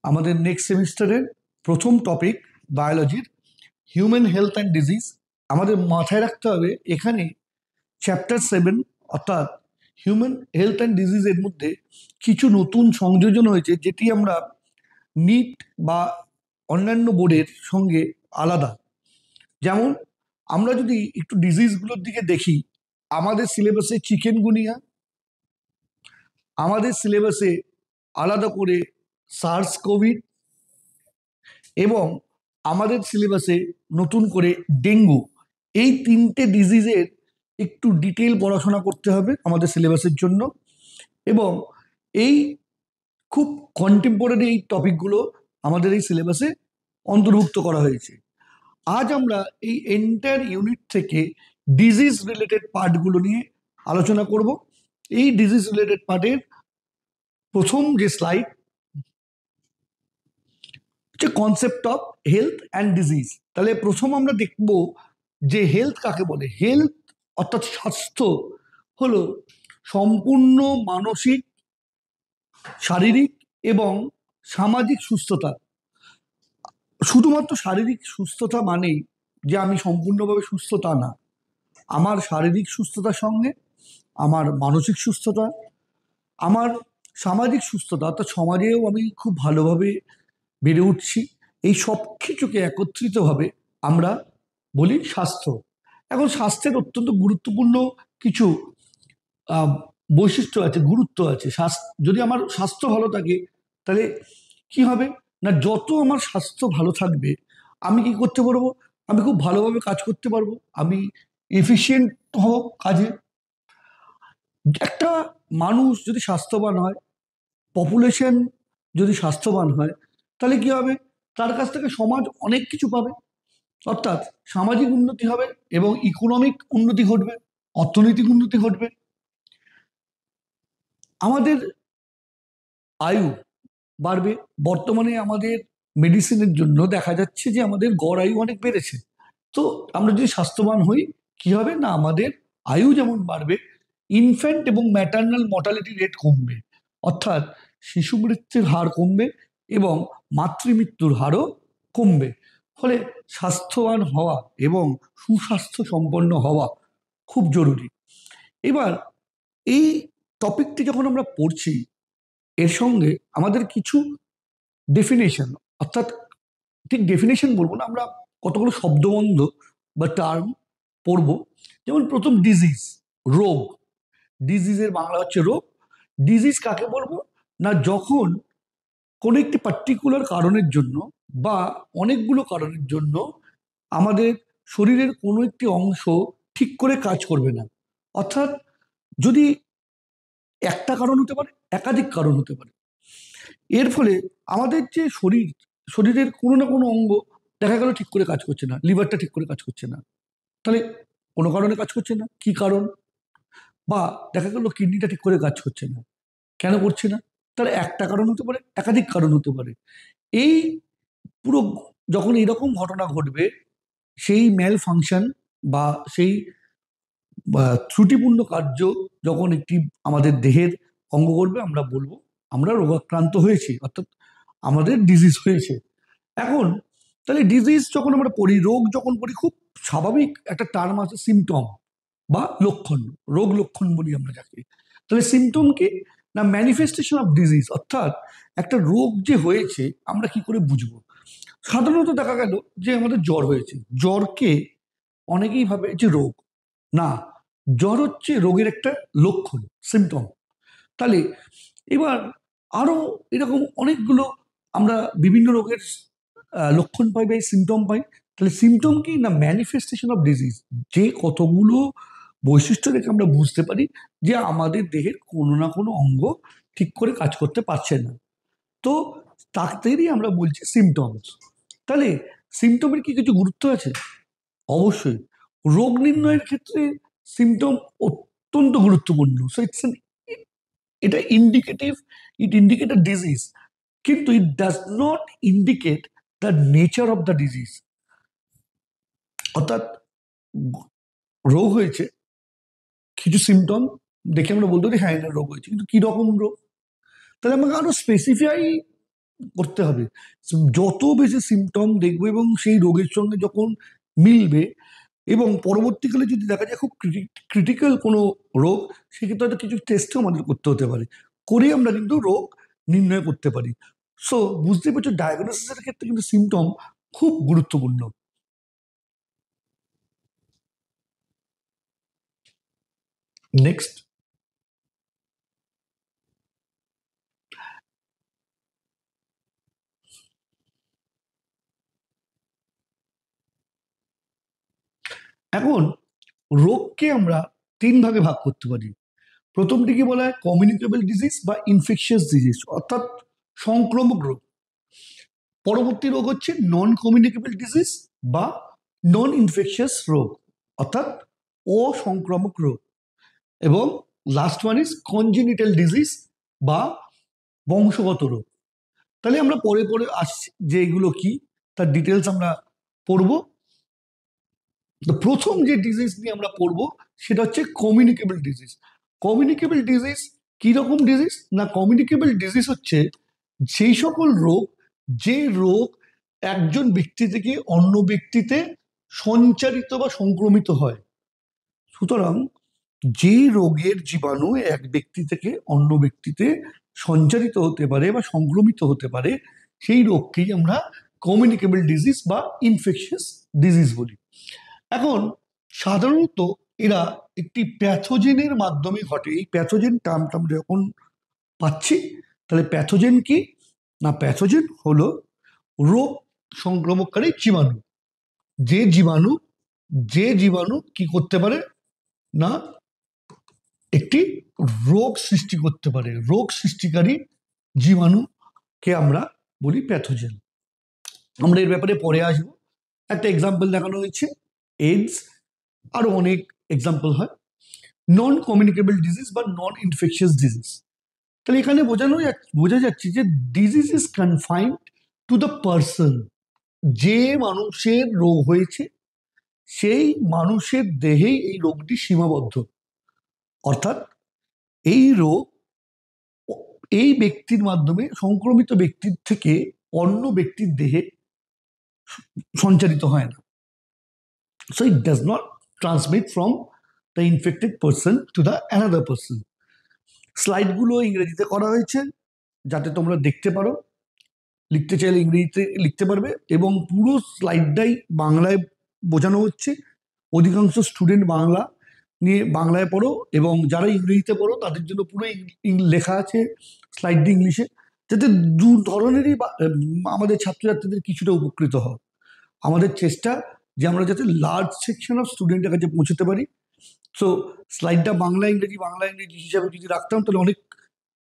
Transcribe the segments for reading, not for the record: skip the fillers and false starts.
আমাদের নেক্সট সেমিস্টারের প্রথম টপিক বায়োলজির হিউম্যান হেলথ অ্যান্ড ডিজিজ। আমাদের মাথায় রাখতে হবে এখানে চ্যাপ্টার 7 অর্থাৎ হিউম্যান হেলথ অ্যান্ড ডিজিজের মধ্যে কিছু নতুন সংযোজন হয়েছে, যেটি আমরা নিট বা অন্যান্য বোর্ডের সঙ্গে আলাদা। যেমন আমরা যদি একটু ডিজিজগুলোর দিকে দেখি, আমাদের সিলেবাসে চিকেনগুনিয়া, আমাদের সিলেবাসে আলাদা করে সার্স কোভিড, এবং আমাদের সিলেবাসে নতুন করে ডেঙ্গু। এই তিনটে ডিজিজের একটু ডিটেল পড়াশোনা করতে হবে আমাদের সিলেবাসের জন্য, এবং এই খুব কন্টেম্পোরারি এই টপিকগুলো আমাদের এই সিলেবাসে অন্তর্ভুক্ত করা হয়েছে। আজ আমরা এই এন্টায়ার ইউনিট থেকে ডিজিজ রিলেটেড পার্টগুলো নিয়ে আলোচনা করব। এই ডিজিজ রিলেটেড পার্টের প্রথম যে স্লাইড হচ্ছে concept of health and disease. তাহলে প্রথম আমরা দেখব যে হেলথ কাকে বলে। হেলথ অর্থাৎ স্বাস্থ্য হলো সম্পূর্ণ মানসিক, শারীরিক এবং সামাজিক সুস্থতা। শুধুমাত্র শারীরিক সুস্থতা মানেই যে আমি সম্পূর্ণভাবে সুস্থ তা না। আমার শারীরিক সুস্থতার সঙ্গে আমার মানসিক সুস্থতা, আমার সামাজিক সুস্থতা অর্থাৎ সমাজেও আমি খুব ভালোভাবে বেড়ে উঠছি, এই সব কিছুকে একত্রিতভাবে আমরা বলি স্বাস্থ্য। এখন স্বাস্থ্যের অত্যন্ত গুরুত্বপূর্ণ কিছু বৈশিষ্ট্য আছে, গুরুত্ব আছে। যদি আমার স্বাস্থ্য ভালো থাকে তাহলে কি হবে না, যত আমার স্বাস্থ্য ভালো থাকবে আমি কি করতে পারবো, আমি খুব ভালোভাবে কাজ করতে পারবো, আমি এফিশিয়েন্ট হব কাজে। একটা মানুষ যদি স্বাস্থ্যবান হয়, পপুলেশন যদি স্বাস্থ্যবান হয়, তাহলে কি হবে, তার কাছ থেকে সমাজ অনেক কিছু পাবে, অর্থাৎ সামাজিক উন্নতি হবে এবং ইকোনমিক উন্নতি ঘটবে, অর্থনৈতিক উন্নতি ঘটবে। আমাদের আয়ু বাড়বে। বর্তমানে আমাদের মেডিসিনের জন্য দেখা যাচ্ছে যে আমাদের গড় আয়ু অনেক বেড়েছে। তো আমরা যদি স্বাস্থ্যবান হই কি হবে না, আমাদের আয়ু যেমন বাড়বে, ইনফ্যান্ট এবং ম্যাটার্নাল মর্টালিটি রেট কমবে, অর্থাৎ শিশু মৃত্যুর হার কমবে এবং মাতৃমৃত্যুর হারও কমবে। ফলে স্বাস্থ্যবান হওয়া এবং সুস্বাস্থ্য সম্পন্ন হওয়া খুব জরুরি। এবার এই টপিকটি যখন আমরা পড়ছি, এর সঙ্গে আমাদের কিছু ডেফিনেশন, অর্থাৎ ঠিক ডেফিনেশন বলবো না, আমরা কতগুলো শব্দবন্ধ বা টার্ম পড়বো। যেমন প্রথম ডিজিজ, রোগ। ডিজিজের বাংলা হচ্ছে রোগ। ডিজিজ কাকে বলবো না, যখন কোনো একটি পার্টিকুলার কারণের জন্য বা অনেকগুলো কারণের জন্য আমাদের শরীরের কোনো একটি অংশ ঠিক করে কাজ করবে না। অর্থাৎ যদি একটা কারণ হতে পারে, একাধিক কারণ হতে পারে। এর ফলে আমাদের যে শরীরের কোনো না কোনো অঙ্গ দেখা গেল ঠিক করে কাজ করছে না, লিভারটা ঠিক করে কাজ করছে না, তাহলে কোনো কারণে কাজ করছে না, কি কারণ? বা দেখা গেল কিডনিটা ঠিক করে কাজ করছে না, কেন করছে না? তাহলে একটা কারণ হতে পারে, একাধিক কারণ হতে পারে। এই পুরো যখন এরকম ঘটনা ঘটবে, সেই ম্যাল ফাংশন বা সেই ত্রুটিপূর্ণ কার্য যখন একটি আমাদের দেহের অঙ্গ করবে, আমরা বলবো আমরা রোগাক্রান্ত হয়েছি, অর্থাৎ আমাদের ডিজিজ হয়েছে। এখন তাহলে ডিজিজ যখন আমরা পড়ি, রোগ যখন পড়ি, খুব স্বাভাবিক একটা টার্ম আছে সিমটম বা লক্ষণ, রোগ লক্ষণ বলি আমরা যাকে। তাহলে সিমটম কি না, ম্যানিফেস্টেশন অফ ডিজিজ, অর্থাৎ একটা রোগ যে হয়েছে আমরা কি করে বুঝবো। সাধারণত দেখা গেল যে আমাদের জ্বর হয়েছে, জ্বরকে অনেকেই ভাবে যে রোগ না, জ্বর হচ্ছে রোগের একটা লক্ষণ, সিমটম। তাহলে এবার আরো এরকম অনেকগুলো আমরা বিভিন্ন রোগের লক্ষণ পাই বা সিমটম পাই। তাহলে সিমটম কি না, ম্যানিফেস্টেশন অফ ডিজিজ, যে কতগুলো বৈশিষ্ট্য দেখে আমরা বুঝতে পারি যে আমাদের দেহের কোনো না কোনো অঙ্গ ঠিক করে কাজ করতে পারছে না, তো তাদেরই আমরা বলছি সিমটমস। তাহলে সিমটমের কি কিছু গুরুত্ব আছে? অবশ্যই। রোগ নির্ণয়ের ক্ষেত্রে সিমটম অত্যন্ত গুরুত্বপূর্ণ। সো এটা ইন্ডিকেট আ ডিজিজ, কিন্তু ইট does not indicate the nature of the disease. অর্থাৎ রোগ হয়েছে, কিছু সিমটম দেখে আমরা বলতে পারি হ্যাঁ এটা রোগ হয়েছে, কিন্তু কি রকম রোগ, তাহলে আমাকে আরো করতে হবে। যত বেশি সিমটম দেখবো এবং সেই রোগের সঙ্গে যখন মিলবে এবং পরবর্তীকালে যদি দেখা যায় খুব ক্রিটিক্যাল কোনো রোগ, সেক্ষেত্রে হয়তো কিছু টেস্টও আমাদের করতে হতে পারে, করে আমরা কিন্তু রোগ নির্ণয় করতে পারি। সো বুঝতে পারছো, ডায়াগনোসিসের ক্ষেত্রে কিন্তু সিমটম খুব গুরুত্বপূর্ণ। নেক্সট, এখন রোগকে আমরা তিন ভাগে ভাগ করতে পারি। প্রথমটিকে বলা হয় কমিউনিকেবল ডিজিজ বা ইনফেকশিয়াস ডিজিজ, অর্থাৎ সংক্রামক রোগ। পরবর্তী রোগ হচ্ছে নন কমিউনিকেবল ডিজিজ বা নন ইনফেকশিয়াস রোগ, অর্থাৎ অসংক্রামক রোগ। এবং last one is congenital disease বা বংশগত রোগ। তাহলে আমরা পরে পরে আসছি যে এগুলো কি, তার ডিটেলস আমরা পড়বো। তো প্রথম যে ডিজিজ নিয়ে আমরা পড়বো সেটা হচ্ছে কমিউনিকেবল ডিজিজ। কমিউনিকেবল ডিজিজ কি রকম ডিজিজ না, কমিউনিকেবল ডিজিজ হচ্ছে সেই সকল রোগ, যে রোগ একজন ব্যক্তি থেকে অন্য ব্যক্তিতে সঞ্চারিত বা সংক্রমিত হয়। সুতরাং যে রোগের জীবাণু এক ব্যক্তি থেকে অন্য ব্যক্তিতে সঞ্চারিত হতে পারে বা সংক্রমিত হতে পারে, সেই রোগকেই আমরা কমিউনিকেবল ডিজিজ বা ইনফেকশিয়াস ডিজিজ বলি। এখন সাধারণত এরা একটি প্যাথোজেনের মাধ্যমে ঘটে। এই প্যাথোজেন টার্মটা আমরা যখন পাচ্ছি, তাহলে প্যাথোজেন কি না, প্যাথোজেন হলো রোগ সংক্রমণকারী জীবাণু। যে জীবাণু যে জীবাণু কি করতে পারে না, একটি রোগ সৃষ্টি করতে পারে। রোগ সৃষ্টিকারী জীবাণুকে আমরা বলি প্যাথোজেন। আমরা এর ব্যাপারে পরে আসবো। একটা এক্সাম্পল দেখানো হয়েছে এইডস, আরো অনেক এক্সাম্পল হয়। নন কমিউনিকেবল ডিজিজ বা নন ইনফেকশিয়াস ডিজিজ, তাহলে এখানে বোঝা যাচ্ছে যে disease is confined to the person. যে মানুষের রোগ হয়েছে সেই মানুষের দেহেই এই রোগটি সীমাবদ্ধ, অর্থাৎ এই রোগ এই ব্যক্তির মাধ্যমে, সংক্রমিত ব্যক্তির থেকে অন্য ব্যক্তির দেহে সঞ্চারিত হয় না। So it does not transmit from the infected person to the another person. স্লাইডগুলো ইংরেজিতে করা হয়েছে যাতে তোমরা দেখতে পারো, লিখতে চাইলে ইংরেজিতে লিখতে পারবে, এবং পুরো স্লাইডটাই বাংলায় বোঝানো হচ্ছে। অধিকাংশ স্টুডেন্ট বাংলা নিয়ে বাংলায় পড়ো, এবং যারা ইংরেজিতে পড়ো তাদের জন্য পুরো লেখা আছে স্লাইডটি ইংলিশে, যাতে দু ধরনেরই আমাদের ছাত্রছাত্রীদের কিছুটা উপকৃত হয়। আমাদের চেষ্টা যে আমরা যাতে লার্জ সেকশন অফ স্টুডেন্টের কাছে পৌঁছতে পারি। সো স্লাইডটা বাংলা ইংরেজি হিসাবে যদি রাখতাম তাহলে অনেক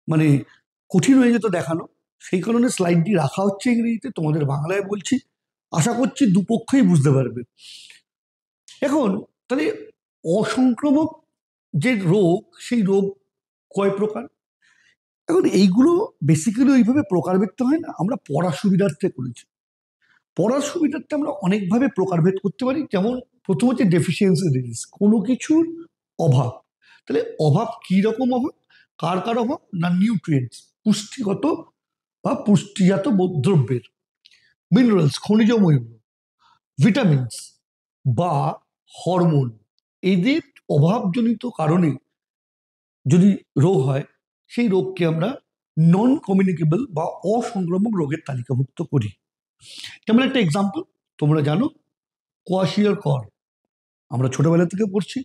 মানে কঠিন হয়ে যেত দেখানো। সেই কারণে স্লাইডটি রাখা হচ্ছে ইংরেজিতে, তোমাদের বাংলায় বলছি। আশা করছি দুপক্ষই বুঝতে পারবে। এখন তাহলে অসংক্রামক যে রোগ, সেই রোগ কয় প্রকার? এখন এইগুলো বেসিক্যালি ওইভাবে প্রকারভেদ হয় না, আমরা পড়ার সুবিধার্থে করেছি। পড়ার সুবিধার্থে আমরা অনেকভাবে প্রকারভেদ করতে পারি। যেমন প্রথম হচ্ছে ডেফিসিয়েন্সি ডিজিজ, কোনো কিছুর অভাব। তাহলে অভাব কি রকম অভাব, কার কার অভাব না, নিউট্রিয়েন্টস, পুষ্টিগত বা পুষ্টিজাত দ্রব্যের, মিনারেলস, খনিজ মৌল, ভিটামিনস বা হরমোন, এদের অভাবজনিত কারণে যদি রোগ হয়, সেই রোগকে আমরা নন কমিউনিকেবল বা অসংক্রামক রোগের তালিকাভুক্ত করি। যেমন একটা এক্সাম্পল তোমরা জানো, কোয়াশিয়ার কর, আমরা ছোটবেলা থেকে পড়ছি।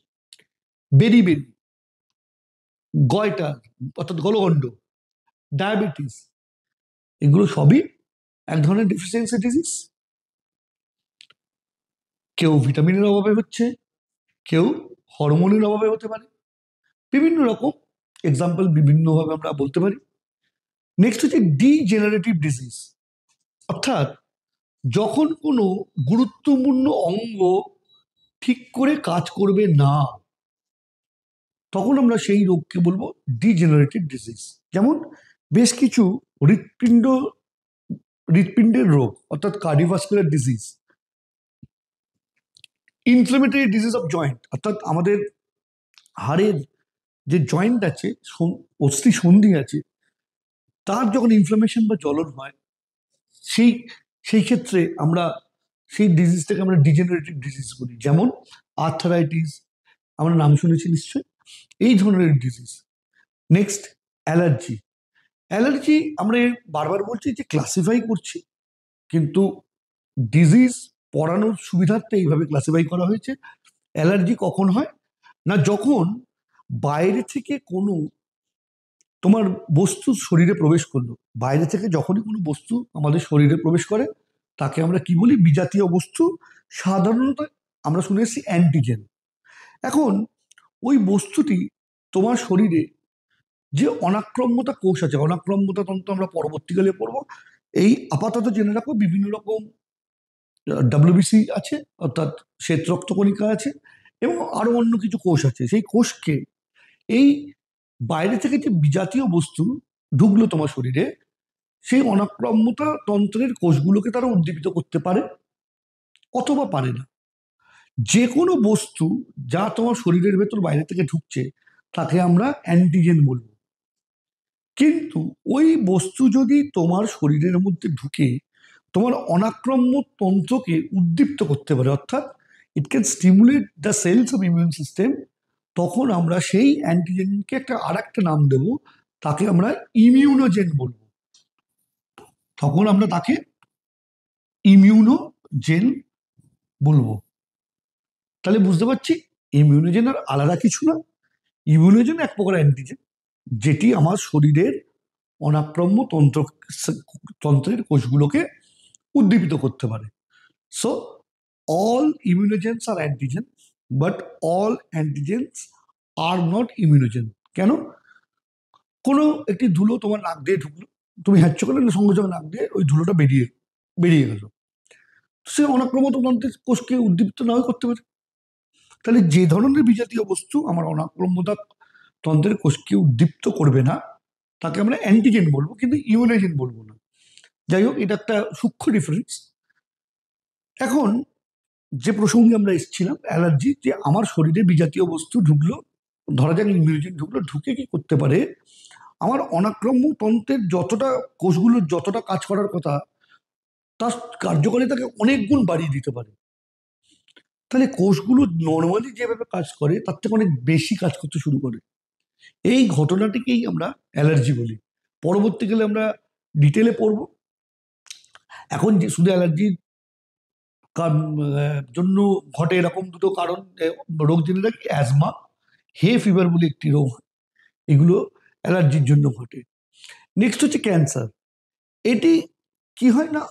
বেরি, গয়টার অর্থাৎ গলগণ্ড, ডায়াবেটিস, এগুলো সবই এক ধরনের ডেফিসিয়েন্সি ডিজিজ। কেউ ভিটামিনের অভাবে হচ্ছে, কেউ হরমোনের অভাবে হতে পারে, বিভিন্ন রকম এক্সাম্পল বিভিন্নভাবে আমরা বলতে পারি। নেক্সট হচ্ছে ডিজেনারেটিভ ডিজিজ, অর্থাৎ যখন কোনো গুরুত্বপূর্ণ অঙ্গ ঠিক করে কাজ করবে না, তখন আমরা সেই রোগকে বলবো ডিজেনারেটিভ ডিজিজ। যেমন বেশ কিছু হৃৎপিণ্ডের রোগ, অর্থাৎ cardiovascular disease, inflammatory disease of joint, অর্থাৎ আমাদের হাড়ের যে জয়েন্ট আছে, অস্থি সন্ধি আছে, তার যখন ইনফ্লামেশন বা জ্বলন হয়, সেই সেই ক্ষেত্রে আমরা সেই ডিজিজটাকে আমরা ডিজেনারেটিভ ডিজিজ বলি, যেমন আর্থারাইটিস, আমরা নাম শুনেছি নিশ্চয়ই, এই ধরনের ডিজিজ। Next, allergy. অ্যালার্জি আমরা বারবার বলছি যে ক্লাসিফাই করছি, কিন্তু ডিজিজ পড়ানোর সুবিধার্থে এইভাবে ক্লাসিফাই করা হয়েছে। অ্যালার্জি কখন হয় না, যখন বাইরে থেকে কোনো তোমার বস্তু শরীরে প্রবেশ করলো, বাইরে থেকে যখনই কোনো বস্তু আমাদের শরীরে প্রবেশ করে তাকে আমরা কি বলি, বিজাতীয় বস্তু। সাধারণত আমরা শুনে এসেছি অ্যান্টিজেন। এখন ওই বস্তুটি তোমার শরীরে যে অনাক্রম্যতা কোষ আছে, অনাক্রম্যতা তন্ত্র আমরা পরবর্তীকালে পড়বো, এই আপাতত জেনে রাখো বিভিন্ন রকম ডাব্লিউবিসি আছে, অর্থাৎ শ্বেত রক্তকণিকা আছে, এবং আরো অন্য কিছু কোষ আছে। সেই কোষকে এই বাইরে থেকে যে বিজাতীয় বস্তু ঢুকলো তোমার শরীরে, সেই অনাক্রম্যতা তন্ত্রের কোষগুলোকে তারা উদ্দীপিত করতে পারে অথবা পারে না। যে কোনো বস্তু যা তোমার শরীরের ভেতর বাইরে থেকে ঢুকছে তাকে আমরা অ্যান্টিজেন বলবো। কিন্তু ওই বস্তু যদি তোমার শরীরের মধ্যে ঢুকে তোমার অনাক্রম্য তন্ত্রকে উদ্দীপ্ত করতে পারে, অর্থাৎ it can stimulate the cells of immune system, তখন আমরা সেই অ্যান্টিজেনকে আর একটা নাম দেব, তাকে আমরা ইমিউনোজেন বলবো। তখন আমরা তাকে ইমিউনোজেন বলবো। তাহলে বুঝতে পারছি ইমিউনোজেন আর আলাদা কিছু না, ইমিউনোজেন এক প্রকার অ্যান্টিজেন, যেটি আমার শরীরের অনাক্রম্য তন্ত্রের কোষগুলোকে উদ্দীপিত করতে পারে। So all immunogens are antigen, but all antigens are not immunogen. কেন? কোনো একটি ধুলো তোমার নাক দিয়ে ঢুকলো, তুমি হ্যাচ্ছ করলে সঙ্গে সঙ্গে নাক দিয়ে ওই ধুলোটা বেরিয়ে বেরিয়ে গেল, সে অনাক্রম্য তন্ত্রের কোষকে উদ্দীপ্ত নাও করতে পারে। তাহলে যে ধরনের বিজাতীয় বস্তু আমার অনাক্রম্যতা তন্ত্রের কোষকে উদ্দীপ্ত করবে না তাকে আমরা অ্যান্টিজেন বলবো, কিন্তু ইমিউনোজেন বলবো না। যাই হোক, এটা একটা সূক্ষ্ম ডিফারেন্স। এখন যে প্রসঙ্গে আমরা এসেছিলাম, অ্যালার্জি, যে আমার শরীরে বিজাতীয় বস্তু ঢুকলো, ধরা যাক ইমিউনোজেন ঢুকলো, ঢুকে কি করতে পারে, আমার অনাক্রম্য তন্ত্রের যতটা কোষগুলোর যতটা কাজ করার কথা তার কার্যকারিতাকে অনেক গুণ বাড়িয়ে দিতে পারে। তাহলে কোষগুলো নর্মালি যেভাবে কাজ করে তার থেকে অনেক বেশি কাজ করতে শুরু করে। এই ঘটনাটিকেই আমরা অ্যালার্জি বলি। পরবর্তীকালে আমরা ডিটেলে পড়ব। এখন যে শুধু অ্যালার্জির জন্য ঘটে এরকম দুটো কারণ, রোগ জেনে রাখি, অ্যাজমা, হে ফিভার বলে একটি রোগ, এগুলো অ্যালার্জির জন্য ঘটে। নেক্সট হচ্ছে ক্যান্সার। এটি কি হয় না,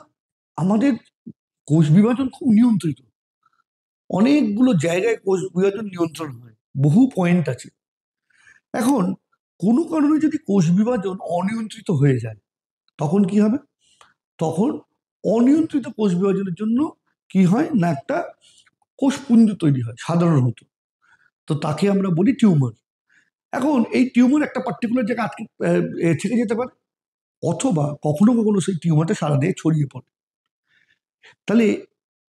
আমাদের কোষ বিভাজন খুব নিয়ন্ত্রিত, অনেকগুলো জায়গায় কোষ বিভাজন নিয়ন্ত্রণ হয়, বহু পয়েন্ট আছে। এখন কোনো কারণে যদি কোষ বিভাজন অনিয়ন্ত্রিত হয়ে যায় তখন কি হবে? তখন অনিয়ন্ত্রিত কোষ বিভাজনের জন্য কি হয় না, একটা কোষপুঞ্জ তৈরি হয় সাধারণত, তো তাকে আমরা বলি টিউমার। এখন এই টিউমার একটা পার্টিকুলার জায়গায় আটকে থেকে যেতে পারে, অথবা কখনো কখনো সেই টিউমারটা সারা দেহে ছড়িয়ে পড়ে। তাহলে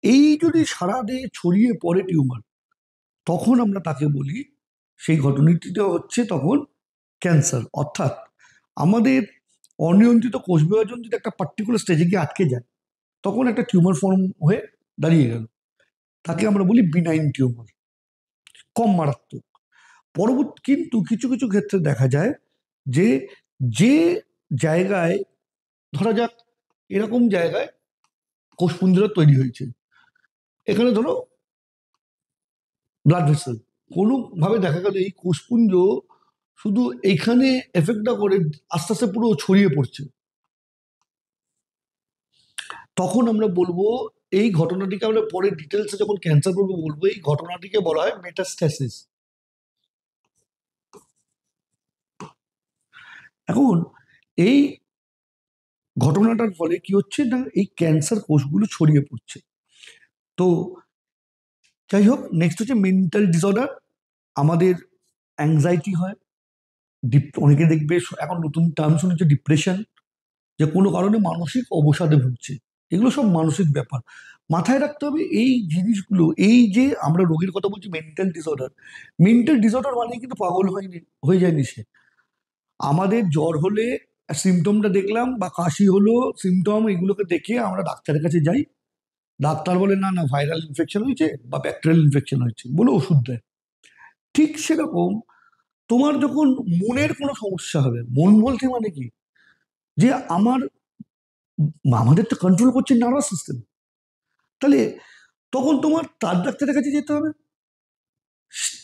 এই যদি সারা দেহে ছড়িয়ে পড়ে টিউমার, তখন আমরা তাকে বলি, সেই ঘটনাটিটা হচ্ছে তখন ক্যান্সার। অর্থাৎ আমাদের অনিয়ন্ত্রিত কোষ বিভাজন যদি একটা পার্টিকুলার স্টেজে গিয়ে আটকে যায়, তখন একটা টিউমার ফর্ম হয়ে দাঁড়িয়ে গেল, তাকে আমরা বলি বিনাইন টিউমার, কম মারাত্মক। পরবর্তী কিন্তু কিছু কিছু ক্ষেত্রে দেখা যায় যে যে জায়গায়, ধরা যাক এরকম জায়গায় কোষপুঞ্জরা তৈরি হয়েছে, এখানে ধরো ব্লাড ভেসেল, কোনোভাবে দেখা গেল এই কোষপুঞ্জ শুধু এইখানে এফেক্ট না করে আস্তে আস্তে পুরো ছড়িয়ে পড়ছে, তখন আমরা বলবো, এই ঘটনাটিকে আমরা পরে ডিটেলসে যখন ক্যান্সার করবো বলবো, এই ঘটনাটিকে বলা হয় মেটাস্ট্যাসিস। এখন এই ঘটনাটার ফলে কি হচ্ছে না, এই ক্যান্সার কোষগুলো ছড়িয়ে পড়ছে। তো যাই হোক, নেক্সট হচ্ছে মেন্টাল ডিসঅর্ডার। আমাদের অ্যাংজাইটি হয়, অনেকে দেখবে এখন নতুন টার্ম শুনেছে ডিপ্রেশন, যে কোনো কারণে মানসিক অবসাদে ভুগছে, এগুলো সব মানসিক ব্যাপার। মাথায় রাখতে হবে এই জিনিসগুলো, এই যে আমরা রোগীর কথা বলছি মেন্টাল ডিসঅর্ডার, মেন্টাল ডিসঅর্ডার মানে কিন্তু পাগল হয়ে যায়নি সে। আমাদের জ্বর হলে সিমটমটা দেখলাম বা কাশি হলো, সিমটম, এগুলোকে দেখে আমরা ডাক্তারের কাছে যাই। ডাক্তার বলে না না ভাইরাল ইনফেকশন হয়েছে বা ব্যাকটেরিয়াল ইনফেকশন হয়েছে, বলে ওষুধ দেয়। ঠিক সেরকম তোমার যখন মনের কোনো সমস্যা হবে, মন বলতে মানে কি, যে আমাদের তো কন্ট্রোল করছে নার্ভাস সিস্টেম, তাহলে তখন তোমার তার ডাক্তারের কাছে যেতে হবে।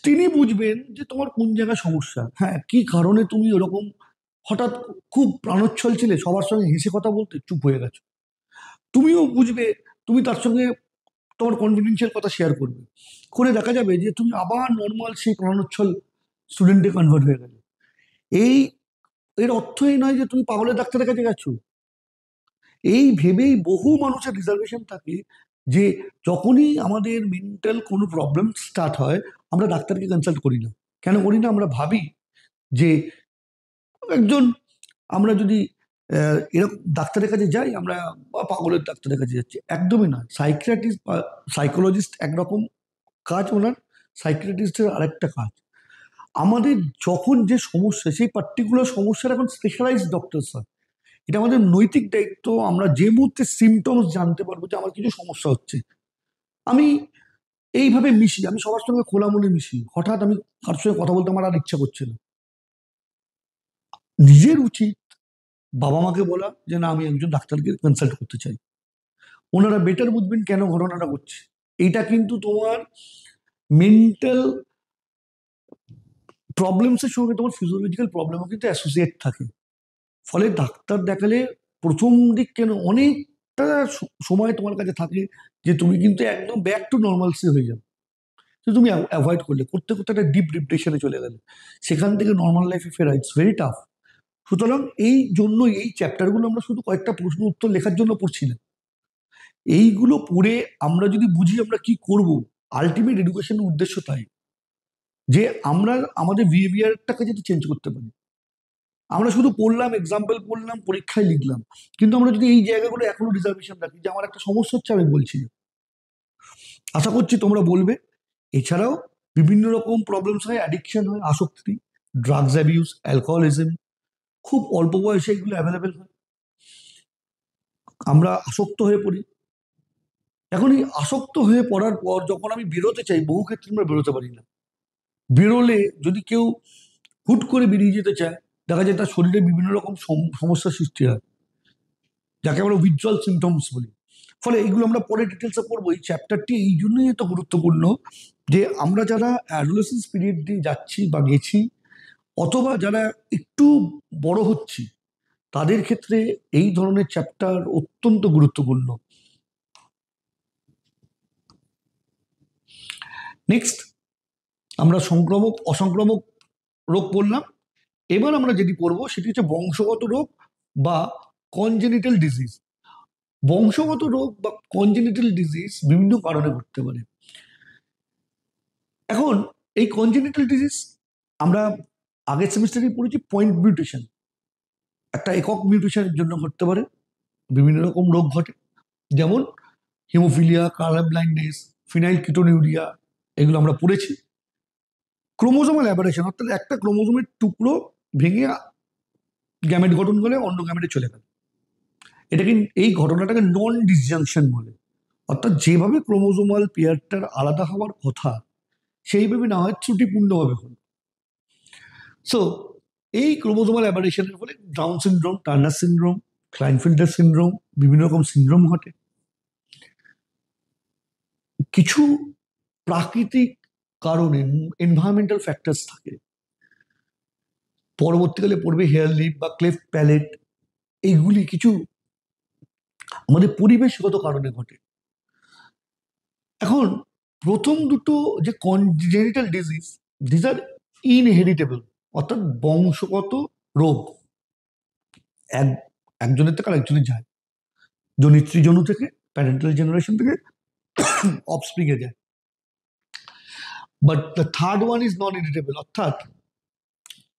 তিনি বুঝবেন যে তোমার কোন জায়গায় সমস্যা, হ্যাঁ কি কারণে তুমি ওরকম হঠাৎ খুব প্রাণোচ্ছল ছিলে, সবার সঙ্গে হেসে কথা বলতে চুপ হয়ে গেছো। তুমিও বুঝবে, তুমি তার সঙ্গে তোমার কনফিডেন্সিয়াল কথা শেয়ার করবে, করে দেখা যাবে যে তুমি আবার নর্মাল সেই প্রাণোচ্ছল স্টুডেন্টে কনভার্ট হয়ে গেলে। এই এর অর্থ এই নয় যে তুমি পাগলের ডাক্তারের কাছে গেছো। এই ভেবেই বহু মানুষের রিজার্ভেশন থাকে যে যখনই আমাদের মেন্টাল কোনো প্রবলেম স্টার্ট হয়, আমরা ডাক্তারকে কনসাল্ট করি না। কেন করি না? আমরা ভাবি যে একজন, আমরা যদি এরকম ডাক্তারের কাছে যাই, আমরা বা পাগলের ডাক্তারের কাছে যাচ্ছি, একদমই নয়। সাইকিয়াট্রিস্ট বা সাইকোলজিস্ট একরকম কাজ ওনার, সাইকিয়াট্রিস্টের আরেকটা কাজ। আমাদের যখন যে সমস্যা, সেই পার্টিকুলার সমস্যার এখন স্পেশালাইজড ডক্টরস হয়। এটা আমাদের নৈতিক দায়িত্ব, আমরা যে মুহূর্তে সিমটমস জানতে পারবো যে আমার কিছু সমস্যা হচ্ছে। আমি এইভাবে মিশি, আমি সবার সঙ্গে খোলা মনে মিশি, হঠাৎ আমি কারোর সঙ্গে কথা বলতে আমার আর ইচ্ছা করছে না। নিজের উচিত বাবা মাকে বলা যে না আমি একজন ডাক্তারকে কনসাল্ট করতে চাই, ওনারা বেটার বুঝবেন কেন ঘটনাটা ঘটছে। এইটা কিন্তু তোমার মেন্টাল প্রবলেমসের সঙ্গে তোমার ফিজিওলজিক্যাল প্রবলেমও কিন্তু অ্যাসোসিয়েট থাকে। ফলে ডাক্তার দেখালে প্রথম দিক কেন অনেকটা সময় তোমার কাছে থাকে যে তুমি কিন্তু একদম ব্যাক টু নর্মালসি হয়ে যাবে। তো তুমি অ্যাভয়েড করলে, করতে করতে একটা ডিপ ডিপ্রেশনে চলে গেলে, সেখান থেকে নর্মাল লাইফে ফেরা ইটস ভেরি টাফ। সুতরাং এই জন্য এই চ্যাপ্টারগুলো আমরা শুধু কয়েকটা প্রশ্ন উত্তর লেখার জন্য পড়ছি না। এইগুলো পড়ে আমরা যদি বুঝি আমরা কি করব, আলটিমেট এডুকেশনের উদ্দেশ্য তাই, যে আমরা আমাদের বিহেভিয়ারটাকে যদি চেঞ্জ করতে পারি। আমরা শুধু পড়লাম, এক্সাম্পল পড়লাম, পরীক্ষায় লিখলাম, কিন্তু আমরা যদি এই জায়গাগুলো এখনো রিজার্ভেশন রাখি যে আমার একটা সমস্যা হচ্ছে, আমি বলছি না। আশা করছি তোমরা বলবে। এছাড়াও বিভিন্ন রকম প্রবলেমস হয়, অ্যাডিকশন হয়, আসক্তি, ড্রাগস অ্যাবিউজ, অ্যালকোহলিজম, খুব অল্প বয়সে এগুলো অ্যাভেলেবেল হয়, আমরা আসক্ত হয়ে পড়ি। এখন এই আসক্ত হয়ে পড়ার পর যখন আমি বেরোতে চাই, বহু ক্ষেত্রে আমরা বেরোতে পারি না। বেরোলে যদি কেউ হুট করে বেরিয়ে যেতে চায়, দেখা যায় তার শরীরে বিভিন্ন রকম সমস্যার সৃষ্টি হয়, যাকে আমরা উইথড্রল সিমটমস বলি। ফলে এগুলো আমরা পরে ডিটেলসে পড়বো। এই চ্যাপ্টারটি এই জন্যই এত গুরুত্বপূর্ণ যে আমরা যারা অ্যাডোলেসেন্স পিরিয়ড দিয়ে যাচ্ছি বা গেছি, অথবা যারা একটু বড় হচ্ছি, তাদের ক্ষেত্রে এই ধরনের চ্যাপ্টার অত্যন্ত গুরুত্বপূর্ণ। নেক্সট আমরা সংক্রামক অসংক্রামক রোগ বললাম। এবার আমরা যেটি পড়বো সেটি হচ্ছে বংশগত রোগ বা কনজেনিটাল ডিজিজ। বংশগত রোগ বা কনজেনিটাল ডিজিজ বিভিন্ন কারণে ঘটতে পারে। এখন এই কনজেনিটাল ডিজিজ আমরা আগের সেমিস্টারে পড়েছি পয়েন্ট মিউটেশন, একটা একক মিউটেশনের জন্য ঘটতে পারে, বিভিন্ন রকম রোগ ঘটে, যেমন haemophilia, colour blindness, phenyl ketonuria, এগুলো আমরা পড়েছি। ক্রোমোজোমাল অ্যাবারেশন, অর্থাৎ একটা ক্রোমোজোমের টুকরো ভেঙে গ্যামেট গঠন করে অন্য গ্যামেটে চলে গেল, এটাকে, এই ঘটনাটাকে নন ডিসজাংশন বলে। অর্থাৎ যেভাবে ক্রোমোজোমাল পেয়ারটার আলাদা হওয়ার কথা, সেইভাবে না হয় ত্রুটিপূর্ণভাবে হল। সো এই ক্রোমোজোমাল অ্যাবারেশনের ফলে Down syndrome, Turner syndrome, Klinefelter syndrome, বিভিন্ন রকম সিনড্রোম ঘটে। কিছু প্রাকৃতিক কারণে, এনভায়রনমেন্টাল ফ্যাক্টরস থাকে, পরবর্তীকালে পড়বে হেয়ার লিপ বা ক্লেফট প্যালেট, এইগুলি কিছু আমাদের পরিবেশগত কারণে ঘটে। এখন প্রথম দুটো যে congenital disease, these are inheritable, অর্থাৎ বংশগত রোগ, এক একজনের থেকে আরেকজনে যায়, জনিত্রী জনু থেকে, প্যারেন্টাল জেনারেশন থেকে অফস্প্রিং এ যায়। But the third one is non inheritable, অর্থাৎ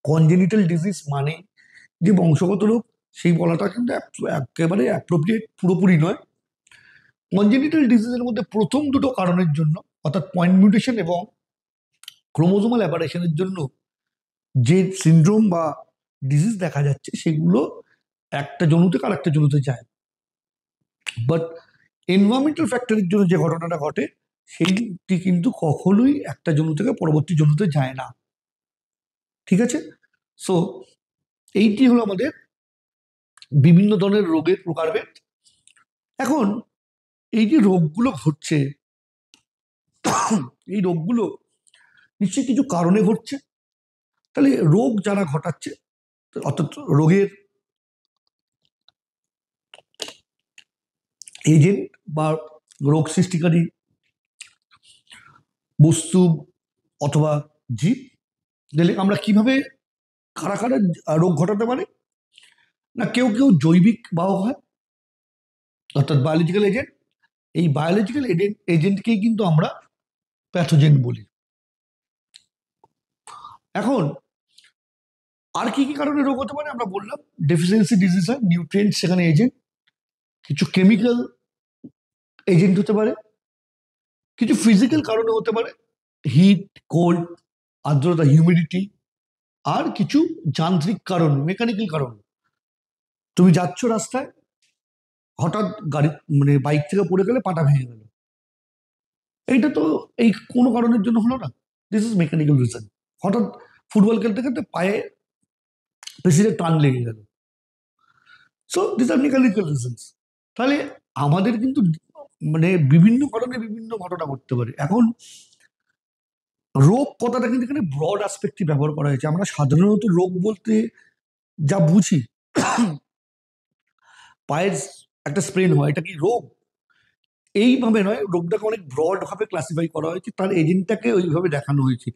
কনজেনিটাল ডিজিজ মানে যে বংশগত রোগ, সেই বলাটা কিন্তু একেবারে অ্যাপ্রোপ্রিয়েট পুরোপুরি নয়। কনজেনিটাল ডিজিজের মধ্যে প্রথম দুটো কারণের জন্য, অর্থাৎ পয়েন্ট মিউটেশন এবং ক্রোমোজোমাল অ্যাবারেশনের জন্য যে সিনড্রোম বা ডিজিজ দেখা যাচ্ছে, সেগুলো একটা জনু থেকে আর একটা জনুতে যায়। বাট এনভায়রনমেন্টাল ফ্যাক্টরের জন্য যে ঘটনাটা ঘটে সেইটি কিন্তু কখনোই একটা জনু থেকে পরবর্তী জনুতে যায় না। ঠিক আছে? সো এইটি হলো আমাদের বিভিন্ন ধরনের রোগের প্রকারভেদ। এখন এই যে রোগগুলো ঘটছে, এই রোগগুলো নিশ্চয়ই কিছু কারণে ঘটছে। তাহলে রোগ যারা ঘটাচ্ছে, অর্থাৎ রোগের এজেন্ট বা রোগ সৃষ্টিকারী বস্তু অথবা জীব, তাহলে আমরা কিভাবে কারা কারা রোগ ঘটাতে পারে? না, কেউ কেউ জৈবিক বাহক হয়, অর্থাৎ বায়োলজিক্যাল এজেন্ট। এই বায়োলজিক্যাল এজেন্টকেই কিন্তু আমরা প্যাথোজেন বলি। এখন আর কি কি কারণে রোগ হতে পারে আমরা বললাম, ডেফিসিয়েন্সি ডিজিজ হয়, নিউট্রিয়েন্ট সেখানে এজেন্ট, কিছু কেমিক্যাল এজেন্ট হতে পারে, কিছু ফিজিক্যাল কারণে হতে পারে, হিট, কোল্ড, আর্দ্রতা, হিউমিডিটি, আর কিছু যান্ত্রিক কারণ, মেকানিক্যাল কারণ। তুমি যাচ্ছ রাস্তায়, হঠাৎ গাড়ি মানে বাইক থেকে পড়ে গেলে পাটা ভেঙে গেল, এইটা তো এই কোনো কারণের জন্য হলো না, দিস ইজ মেকানিক্যাল রিজন। হঠাৎ ফুটবল খেলতে খেলতে পায়ে পেশিতে টান লেগে গেল, so this are mechanical reasons. তাহলে আমাদের কিন্তু মানে বিভিন্ন কারণে বিভিন্ন ঘটনা ঘটতে পারে। এখন রোগ কথাটা কিন্তু এখানে ব্রড আসপেক্টে ব্যবহার করা হয়েছে। আমরা সাধারণত রোগ বলতে যা বুঝি, পায়ের একটা স্প্রেন হয়, এটা কি রোগ? এইভাবে নয়, রোগটাকে অনেক ব্রড ভাবে ক্লাসিফাই করা হয়েছে, তার এজেন্টটাকে ওইভাবে দেখানো হয়েছে।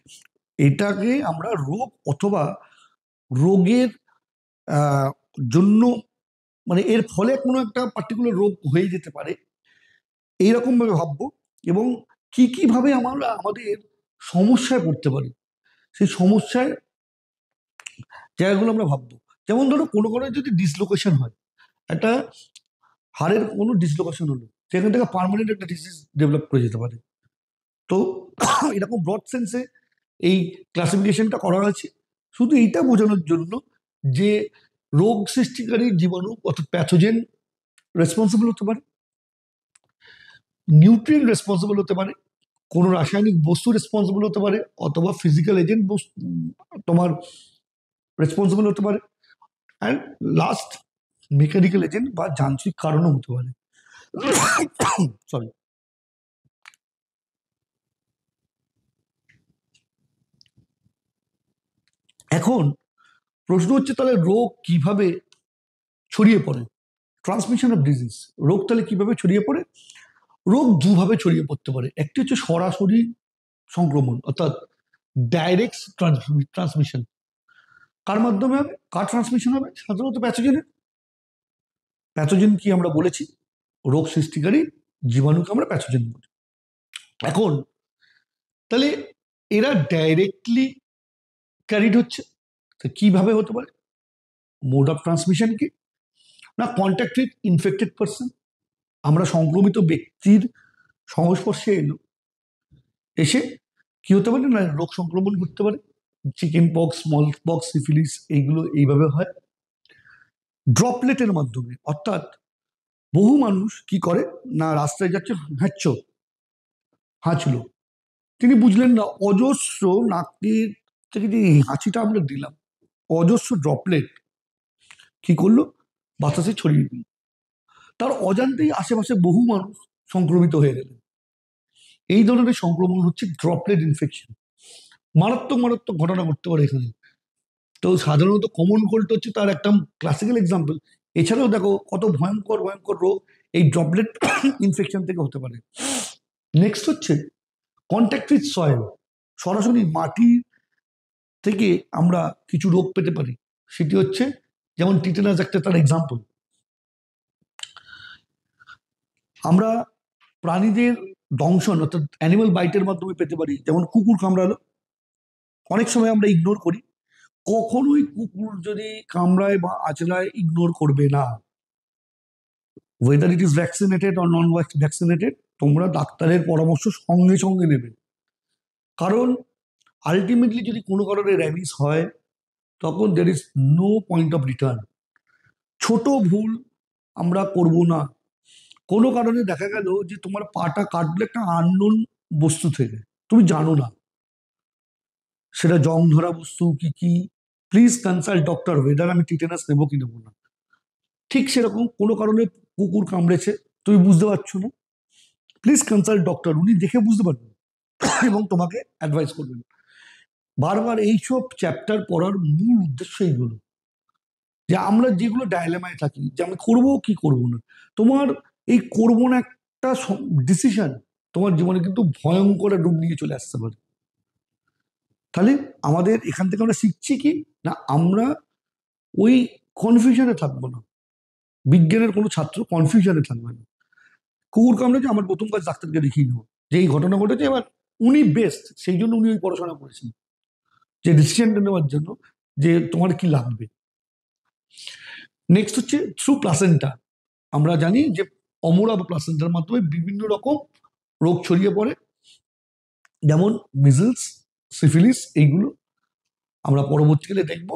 এটাকে আমরা রোগ অথবা রোগের আহ, জন্য, মানে এর ফলে কোনো একটা পার্টিকুলার রোগ হয়ে যেতে পারে, এইরকম ভাবে ভাববো। এবং কি কি ভাবে আমরা আমাদের সমস্যায় পড়তে পারি, সেই সমস্যায় জায়গাগুলো আমরা ভাববো। যেমন ধরো কোনো কোনো যদি ডিসলোকেশন হয়, একটা হাড়ের কোনো ডিসলোকেশন হলো, সেখান থেকে পার্মানেন্ট একটা ডিজিজ ডেভেলপ করে যেতে পারে। তো এরকম ব্রড সেন্সে এই ক্লাসিফিকেশনটা করা হয়েছে শুধু এইটা বোঝানোর জন্য যে রোগ সৃষ্টিকারী জীবাণু অর্থাৎ প্যাথোজেন রেসপন্সিবল হতে পারে, নিউট্রিয়েন্ট রেসপন্সিবল হতে পারে, কোনো রাসায়নিক বস্তু রেসপন্সিবল হতে পারে, অথবা ফিজিক্যাল এজেন্ট তোমার রেসপন্সিবল হতে পারে, অ্যান্ড লাস্ট মেকানিক্যাল এজেন্ট বা যান্ত্রিক কারণও হতে পারে। সরি। এখন প্রশ্ন হচ্ছে তাহলে রোগ কিভাবে ছড়িয়ে পড়ে, ট্রান্সমিশন অফ ডিজিজ, রোগ তাহলে কিভাবে ছড়িয়ে পড়ে? রোগ দুভাবে ছড়িয়ে পড়তে পারে। একটি হচ্ছে সরাসরি সংক্রমণ, অর্থাৎ ডাইরেক্ট ট্রান্সমিশন। কার মাধ্যমে হবে, কার ট্রান্সমিশন হবে? সাধারণত প্যাথোজেনের। প্যাথোজেন কি আমরা বলেছি, রোগ সৃষ্টিকারী জীবাণুকে আমরা প্যাথোজেন বলি। এখন তাহলে এরা ডাইরেক্টলি ক্যারিড হচ্ছে, তো কিভাবে হতে পারে? মোড অফ ট্রান্সমিশন কি না, কন্ট্যাক্ট উইথ ইনফেক্টেড পার্সন, আমরা সংক্রমিত ব্যক্তির সংস্পর্শে এলো, এসে কি হতে পারে না রোগ সংক্রমণ করতে পারে। Chicken pox, small pox, syphilis, এইগুলো এইভাবে হয়। ড্রপলেটের মাধ্যমে, অর্থাৎ বহু মানুষ কি করে না, রাস্তায় যাচ্ছে, হাঁচলো, তিনি বুঝলেন না অজস্র নাকের থেকে যে হাঁচিটা আমরা দিলাম, অজস্র ড্রপলেট কি করলো, বাতাসে ছড়িয়ে দিল, তার অজান্তেই আশেপাশে বহু মানুষ সংক্রমিত হয়ে গেলেন। এই ধরনের সংক্রমণ হচ্ছে ড্রপলেট ইনফেকশন। মারাত্মক মারাত্মক ঘটনা ঘটতে পারে এখানে। তো সাধারণত কমন কোল্ড হচ্ছে তার একটা ক্লাসিক্যাল এক্সাম্পল। এছাড়াও দেখো কত ভয়ঙ্কর ভয়ঙ্কর রোগ এই ড্রপলেট ইনফেকশন থেকে হতে পারে। নেক্সট হচ্ছে কন্ট্যাক্ট উইথ সয়েল, সরাসরি মাটি থেকে আমরা কিছু রোগ পেতে পারি। সেটি হচ্ছে যেমন টিটেনাস একটা তার এক্সাম্পল। আমরা প্রাণীদের দংশন অর্থাৎ অ্যানিমাল বাইটের মাধ্যমে পেতে পারি, যেমন কুকুর কামড়ালো, অনেক সময় আমরা ইগনোর করি, কখনোই কুকুর যদি কামড়ায় বা আঁচড়ায় ইগনোর করবে না, weather it is vaccinated or non vaccinated, তোমরা ডাক্তারের পরামর্শ সঙ্গে সঙ্গে নেবে। কারণ আলটিমেটলি যদি কোনো কারণে র্যাবিস হয়, তখন there is no point of return. ছোট ভুল আমরা করব না। কোনো কারণে দেখা গেল যে তোমার পাটা কাটলে একটা আননোন বস্তু থেকে, তুমি জানো না সেটা জং ধরা বস্তু কি কি, প্লিজ কনসাল্ট ডক্টর ওয়েদার আমি টিটেনাস নেবো কি নেবো না। ঠিক সেরকম কোনো কারণে কুকুর কামড়েছে, তুমি বুঝতে পারছো না, প্লিজ কনসাল্ট ডক্টর, উনি দেখে বুঝতে পারবেন এবং তোমাকে অ্যাডভাইস করবেন। বারবার এইসব চ্যাপ্টার পড়ার মূল উদ্দেশ্য এইগুলো, যে আমরা যেগুলো ডায়লেমায় থাকি যে আমি করবো কি করবো না, তোমার এই করবো না একটা ডিসিশন তোমার জীবনে কিন্তু ভয়ঙ্কর রূপ নিয়ে চলে আসতে পারে। তাহলে আমাদের এখান থেকে আমরা শিখছি কি না, আমরা ওই কনফিউশনে থাকবো না। বিজ্ঞানের কোনো ছাত্র কনফিউশনে থাকবে না। কুকুর কামড়েছে, আমার প্রথম কাজ ডাক্তারকে দেখিয়ে নেবো যে এই ঘটনা ঘটেছে, এবার উনি বেস্ট, সেই জন্য উনি ওই পড়াশোনা করেছেন যে ডিসিশনটা নেওয়ার জন্য যে তোমার কি লাগবে। নেক্সট হচ্ছে থ্রু প্লাসেন্টা। আমরা জানি যে অমরা বা প্লাসেন্টার মাধ্যমে বিভিন্ন রকম রোগ ছড়িয়ে পড়ে, যেমন মিজলস, সিফিলিস, এইগুলো আমরা পরবর্তীকালে দেখব।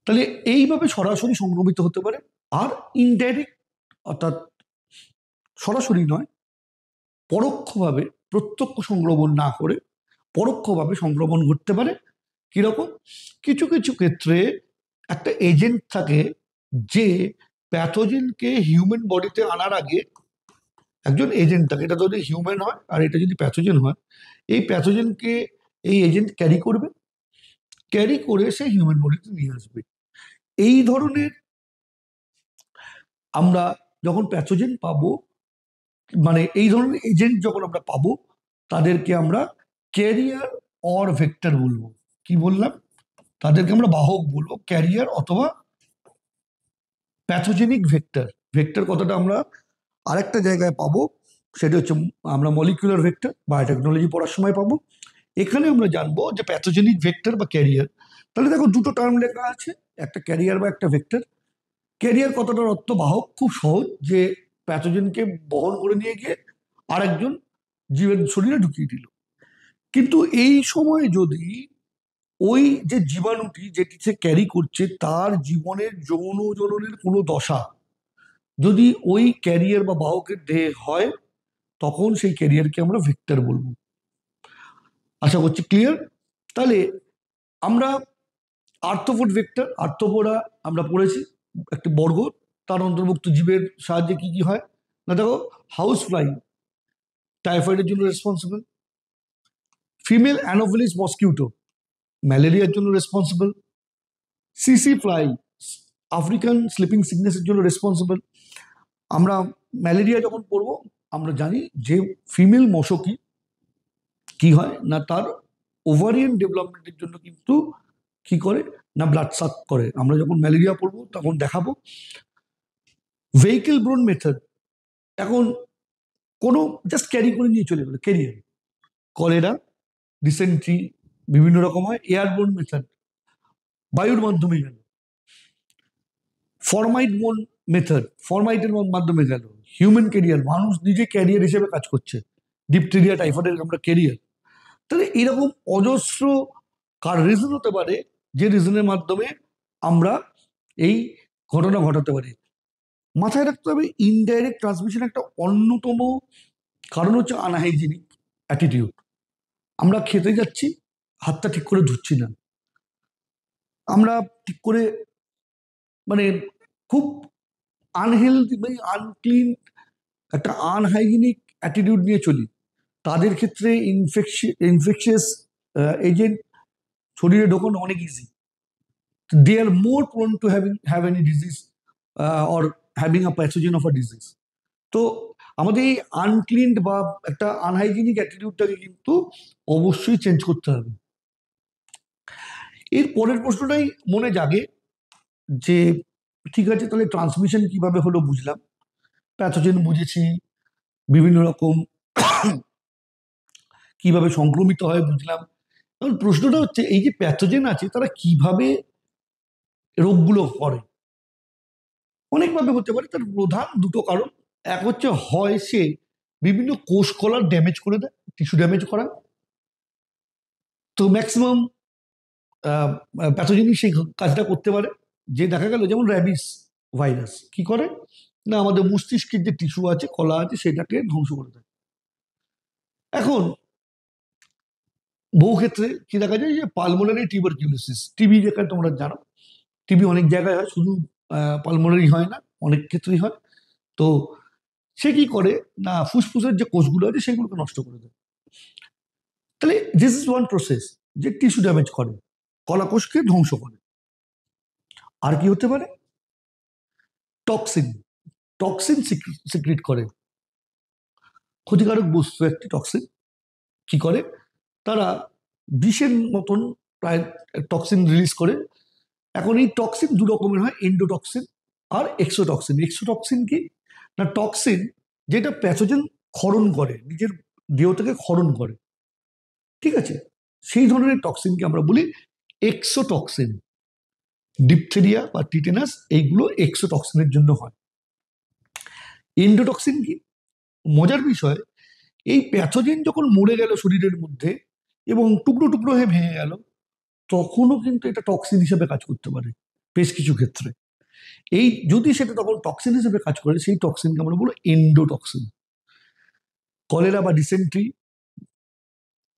তাহলে এইভাবে সরাসরি সংক্রমিত হতে পারে। আর ইনডাইরেক্ট, অর্থাৎ সরাসরি নয়, পরোক্ষভাবে, প্রত্যক্ষ সংক্রমণ না করে পরোক্ষভাবে সংক্রমণ ঘটতে পারে। কিরকম? কিছু কিছু ক্ষেত্রে একটা এজেন্ট থাকে যে প্যাথোজেনকে হিউম্যান বডিতে আনার আগে একজন এজেন্ট থাকে, এটা যদি হিউম্যান হয় আর এটা যদি প্যাথোজেন হয়, এই প্যাথোজেনকে এই এজেন্ট ক্যারি করবে, ক্যারি করে সে হিউম্যান বডিতে নিয়ে আসবে। এই ধরনের আমরা যখন প্যাথোজেন পাবো, মানে এই ধরনের এজেন্ট যখন আমরা পাবো, তাদেরকে আমরা ক্যারিয়ার অর ভেক্টর বলবো। কি বললাম? তাদেরকে আমরা বাহক বলবো, ক্যারিয়ার অথবা প্যাথোজেনিক ভেক্টর। ভেক্টর কথাটা আমরা আরেকটা জায়গায় পাবো, সেটা হচ্ছে আমরা মলিকুলার ভেক্টর বায়োটেকনোলজি পড়ার সময় পাবো। এখানে আমরা জানবো যে প্যাথোজেনিক ভেক্টর বা ক্যারিয়ার। তাহলে দেখো দুটো টার্ম লেখা আছে, একটা ক্যারিয়ার বা একটা ভেক্টর। ক্যারিয়ার কথাটার অর্থ বাহক, খুব সহজ, যে প্যাথোজেনকে বহন করে নিয়ে গিয়ে আরেকজন জীবের শরীরে ঢুকিয়ে দিল। কিন্তু এই সময় যদি ওই যে জীবাণুটি যেটি সে ক্যারি করছে তার জীবনের যৌন জননের কোনো দশা যদি ওই ক্যারিয়ার বা বাহকের দেহে হয়, তখন সেই ক্যারিয়ারকে আমরা ভেক্টর বলবো। আশা করছি ক্লিয়ার। তাহলে আমরা আর্থ্রোপোড ভেক্টর, আর্থ্রোপোডা আমরা পড়েছি একটি বর্গ, তার অন্তর্ভুক্ত জীবের সাহায্যে কি কি হয় না, দেখো হাউস ফ্লাই টাইফয়েডের জন্য রেসপন্সিবল, ফিমেল অ্যানোফিলিস মসকিউটো ম্যালেরিয়ার জন্য রেসপন্সিবল, সিসি ফ্লাই আফ্রিকান স্লিপিং সিকনেসের জন্য রেসপন্সিবল। আমরা ম্যালেরিয়া যখন পড়বো আমরা জানি যে ফিমেল মশকি কি হয় না, তার ওভারিয়ান ডেভেলপমেন্টের জন্য কিন্তু কি করে না ব্লাড সাক করে। আমরা যখন ম্যালেরিয়া পড়বো তখন দেখাবো। ভেহিকেল ব্রোন মেথড, এখন কোনো জাস্ট ক্যারি করে নিয়ে চলে গেলো ক্যারিয়ার, কলেরা, ডিসেন্ট্রি বিভিন্ন রকম হয়। এয়ারবোর্ন মেথড, বায়ুর মাধ্যমে গেল। ফরমাইট বোন মেথড, ফরমাইটের মাধ্যমে গেল। হিউম্যান ক্যারিয়ার, মানুষ নিজে ক্যারিয়ার হিসেবে কাজ করছে, ডিপথেরিয়া টাইফয়েডের আমরা ক্যারিয়ার। তাহলে এরকম অজস্র রিজন হতে পারে, যে রিজনের মাধ্যমে আমরা এই ঘটনা ঘটাতে পারি। মাথায় রাখতে হবে ইনডাইরেক্ট ট্রান্সমিশন একটা অন্যতম কারণ হচ্ছে আনহাইজিনিক অ্যাটিটিউড। আমরা খেতে যাচ্ছি, হাতটা ঠিক করে ধুচ্ছি না, আমরা ঠিক করে মানে খুব আনহেলদি মানে আনক্লিন একটা আনহাইজিনিক অ্যাটিটিউড নিয়ে চলি, তাদের ক্ষেত্রে ইনফেকশিয়াস এজেন্ট শরীরে ঢোকানো অনেক easy. They are more prone to have any disease or having a pathogen of a disease. তো আমাদের এই আনক্লিন বা একটা আনহাইজিনিক অ্যাটিটিউডটাকে কিন্তু অবশ্যই চেঞ্জ করতে হবে। এর পরের প্রশ্নটাই মনে জাগে যে ঠিক আছে, তাহলে ট্রান্সমিশন কিভাবে হলো বুঝলাম, প্যাথোজেন বুঝেছি, বিভিন্ন রকম কিভাবে সংক্রমিত হয় বুঝলাম। এখন প্রশ্নটা হচ্ছে এই যে প্যাথোজেন আছে তারা কিভাবে রোগগুলো করে। অনেকভাবে হতে পারে, তার প্রধান দুটো কারণ। এক হচ্ছে হয় সে বিভিন্ন কোষ কলার ড্যামেজ করে দেয়, টিস্যু ড্যামেজ করা, তো ম্যাক্সিমাম প্যাথোজেনিক সেই কাজটা করতে পারে। যে দেখা গেল যেমন র্যাবিস ভাইরাস কি করে না আমাদের মস্তিষ্কের যে টিস্যু আছে কলা আছে সেটাকে ধ্বংস করে দেয়। এখন বহু ক্ষেত্রে কি দেখা যায় যে পালমোনারি টিউবারকিউলোসিস, টিবি যেটা তোমরা জানো, টিবি অনেক জায়গায় হয়, শুধু পালমোনারি হয় না, অনেক ক্ষেত্রেই হয়। তো সে কি করে না ফুসফুসের যে কোষগুলো আছে সেগুলোকে নষ্ট করে দেয়। তাহলে দিস ইজ ওয়ান প্রসেস যে টিস্যু ড্যামেজ করে, কলাকোষকে ধ্বংস করে। আর কি হতে পারে? টক্সিন, টক্সিন সিক্রিট করে, ক্ষতিকারক বস্তু একটি টক্সিন কি করে তারা বিষের মতন প্রায় টক্সিন রিলিজ করে। এখন এই টক্সিন দু রকমের হয়, এন্ডোটক্সিন আর এক্সোটক্সিন। এক্সোটক্সিন কি না টক্সিন যেটা প্যাথোজেন ক্ষরণ করে, নিজের দেহ থেকে ক্ষরণ করে, ঠিক আছে, সেই ধরনের টক্সিনকে আমরা বলি এক্সোটক্সিন। ডিপথেরিয়া বা টিটেনাস এইগুলো এক্সোটক্সিনের জন্য হয়। এন্ডোটক্সিন কি মজার বিষয়, এই প্যাথোজেন যখন মরে গেল শরীরের মধ্যে এবং টুকরো টুকরো হয়ে ভেঙে গেল, তখনও কিন্তু এটা টক্সিন হিসেবে কাজ করতে পারে বেশ কিছু ক্ষেত্রে। এই যদি সেটা তখন টক্সিন হিসেবে কাজ করে সেই টক্সিনকে আমরা বলবো এন্ডোটক্সিন। কলেরা বা ডিসেন্ট্রি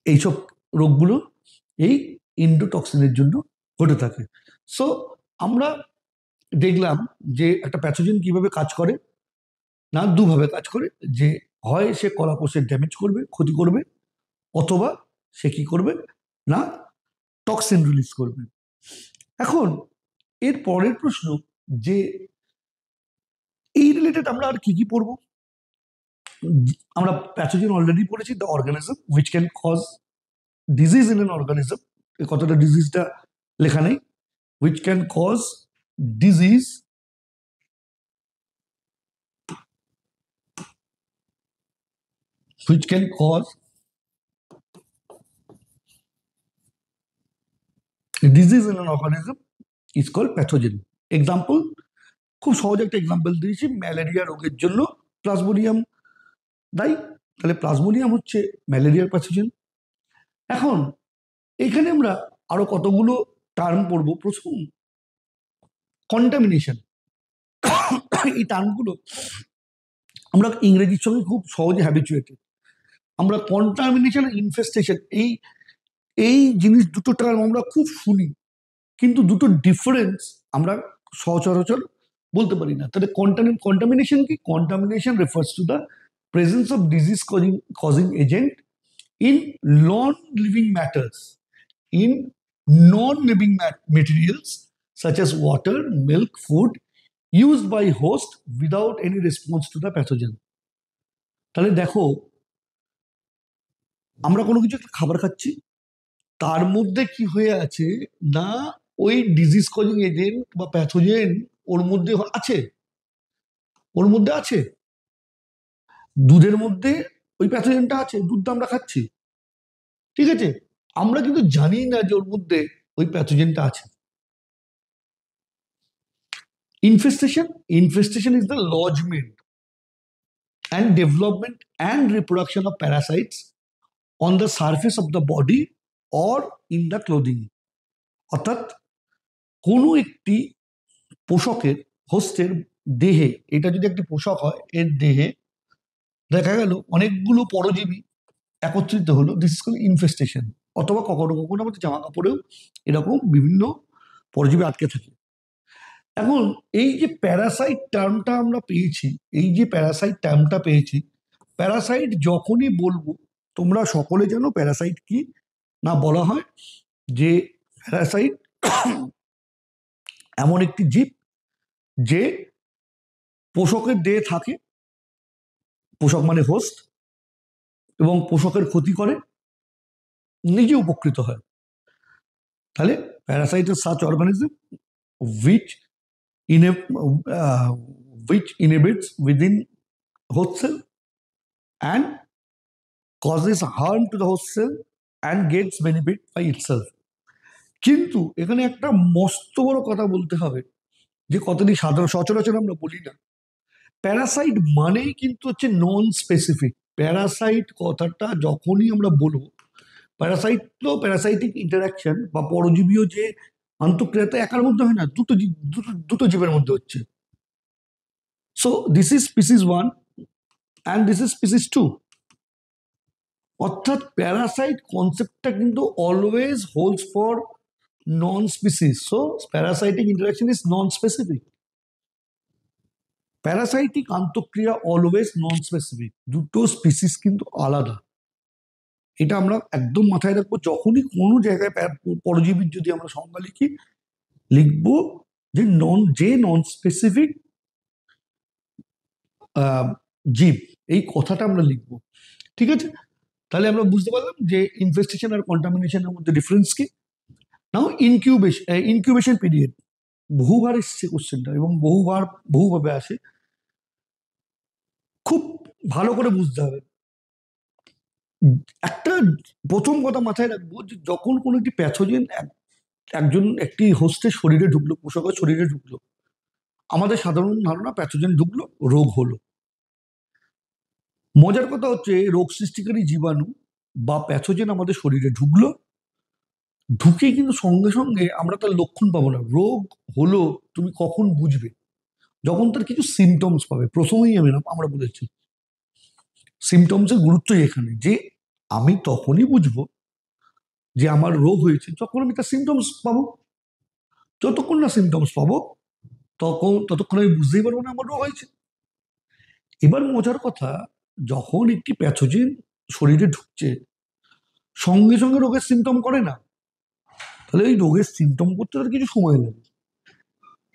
এইসব রোগগুলো এই এন্ডোটক্সিনের জন্য ঘটে থাকে। সো আমরা দেখলাম যে একটা প্যাথোজেন কিভাবে কাজ করে, না দুভাবে কাজ করে, যে হয় সে কলাকোষের ড্যামেজ করবে, ক্ষতি করবে, অথবা সে কি করবে না টক্সিন রিলিজ করবে। এখন এর পরের প্রশ্ন যে এই রিলেটেড আমরা আর কি কি পড়বো? আমরা প্যাথোজেন অলরেডি পড়েছি, the organism which can cause disease in an organism. এই কথাটা ডিজিজটা লেখা নেই, which can cause disease which can cause disease in an organism is called pathogen. Example খুব সহজ একটা এক্সাম্পল দিয়েছি, ম্যালেরিয়া রোগের জন্য প্লাজমোডিয়াম দায়ী। তাহলে প্লাজমোডিয়াম হচ্ছে ম্যালেরিয়ার প্যাথোজেন। এখন এখানে আমরা আরো কতগুলো টার্ম পড়বো। প্রথম কন্টামিনেশন, এই টার্মগুলো আমরা ইংরেজির সঙ্গে খুব সহজে হ্যাবিচুয়েটেড। আমরা কন্টামিনেশন ইনফেস্টেশন এই এই জিনিস দুটো টার্ম আমরা খুব শুনি, কিন্তু দুটো ডিফারেন্স আমরা সচরাচর বলতে পারি না। তাহলে কন্টামিনেশন কি? Contamination refers to the presence of disease causing agent in non-living matters, in non-living materials such as water, milk, food used by host without any response to the pathogen. তাহলে দেখো আমরা কোনো কিছু একটা খাবার খাচ্ছি, তার মধ্যে কি হয়ে আছে না ওই ডিজিজ কজিং এজেন্ট বা প্যাথোজেন ওর মধ্যে আছে, ওর মধ্যে আছে। দুধের মধ্যে ওই প্যাথোজেনটা আছে, দুধটা আমরা খাচ্ছি, ঠিক আছে, আমরা কিন্তু জানি না যে ওর মধ্যে ওই প্যাথোজেনটা আছে। Infestation is the lodgement and development and reproduction of parasites on the surface of the body or in the clothing. অর্থাৎ কোনো একটি পোষকের হোস্টের দেহে, এটা যদি একটি পোষক হয় এর দেহে দেখা গেল অনেকগুলো পরজীবী একত্রিত হলো, দিস ইজ কল্ড ইনফেস্টেশন। অথবা কখনো কখনো আমাদের জামা কাপড়েও এরকম বিভিন্ন পরজীবী আটকে থাকে। এখন এই যে প্যারাসাইট টার্মটা আমরা পেয়েছি, এই যে প্যারাসাইট টার্মটা পেয়েছি, প্যারাসাইট যখনই বলবো তোমরা সকলে জানো প্যারাসাইট কি না, বলা হয় যে প্যারাসাইট এমন একটি জীব যে পোষকের দেহে থাকে, পোষক মানে হোস্ট, এবং পোষকের ক্ষতি করে, নিজে উপকৃত হয়। তাহলে Parasite is such organism which which inhabits within host cell and causes harm to the host cell and gets benefit by itself. কিন্তু এখানে একটা মস্ত বড় কথা বলতে হবে, যে কথাটি সাধারণ সচরাচর আমরা বলি না। প্যারাসাইট মানেই কিন্তু হচ্ছে নন স্পেসিফিক। প্যারাসাইট কথাটা যখনই আমরা বলবো, প্যারাসাইট তো প্যারাসাইটিক ইন্টারাকশন বা পরজীবীয় যে আন্তঃক্রিয়া তো একার মধ্যে হয় না, দুটো জীবের মধ্যে হচ্ছে। So this is species 1 and this is species 2। অর্থাৎ প্যারাসাইট কনসেপ্টটা কিন্তু always holds for non species. So parasitic interaction is non specific. Parasitic আন্তঃক্রিয়া অলওয়েজ নন স্পেসিফিক, দুটো স্পিসিস কিন্তু আলাদা। এটা আমরা একদম মাথায় রাখবো যখনই কোনো জায়গায় পরজীবীর যদি আমরা সংজ্ঞা লিখি, লিখবো যে নন স্পেসিফিক জীব, এই কথাটা আমরা লিখবো। ঠিক আছে, তাহলে আমরা বুঝতে পারলাম যে ইনফেস্টেশন আর কন্টামিনেশনের মধ্যে ডিফারেন্স কি। নাও ইনকিউবেশন পিরিয়ড, বহুবার এসছে কোশ্চেনটা এবং বহুভাবে আসে, খুব ভালো করে বুঝতে হবে। একটা প্রথম কথা মাথায় রাখবো যে যখন কোনো একটি প্যাথোজেন একটি হোস্টের শরীরে ঢুকলো, পোষকের শরীরে ঢুকলো, আমাদের সাধারণ ধারণা প্যাথোজেন ঢুকলো, রোগ হলো। মজার কথা হচ্ছে রোগ সৃষ্টিকারী জীবাণু বা প্যাথোজেন আমাদের শরীরে ঢুকলো, ঢুকে কিন্তু সঙ্গে সঙ্গে আমরা তার লক্ষণ পাবো না। রোগ হলো তুমি কখন বুঝবে? যখন তার কিছু সিমটমস পাবে। প্রথমেই আমরা বলেছি সিমটমসের গুরুত্বই এখানে, যে আমি তখনই বুঝবো যে আমার রোগ হয়েছে যখন আমি তার সিমটমস পাবো। যতক্ষণ না সিমটমস পাবো ততক্ষণ আমি বুঝতেই পারবো না আমার রোগ হয়েছে। এবার মজার কথা, যখন একটি প্যাথোজেন শরীরে ঢুকছে সঙ্গে সঙ্গে রোগের সিমটম করে না, তাহলে ওই রোগের সিমটম করতে তার কিছু সময় লাগে।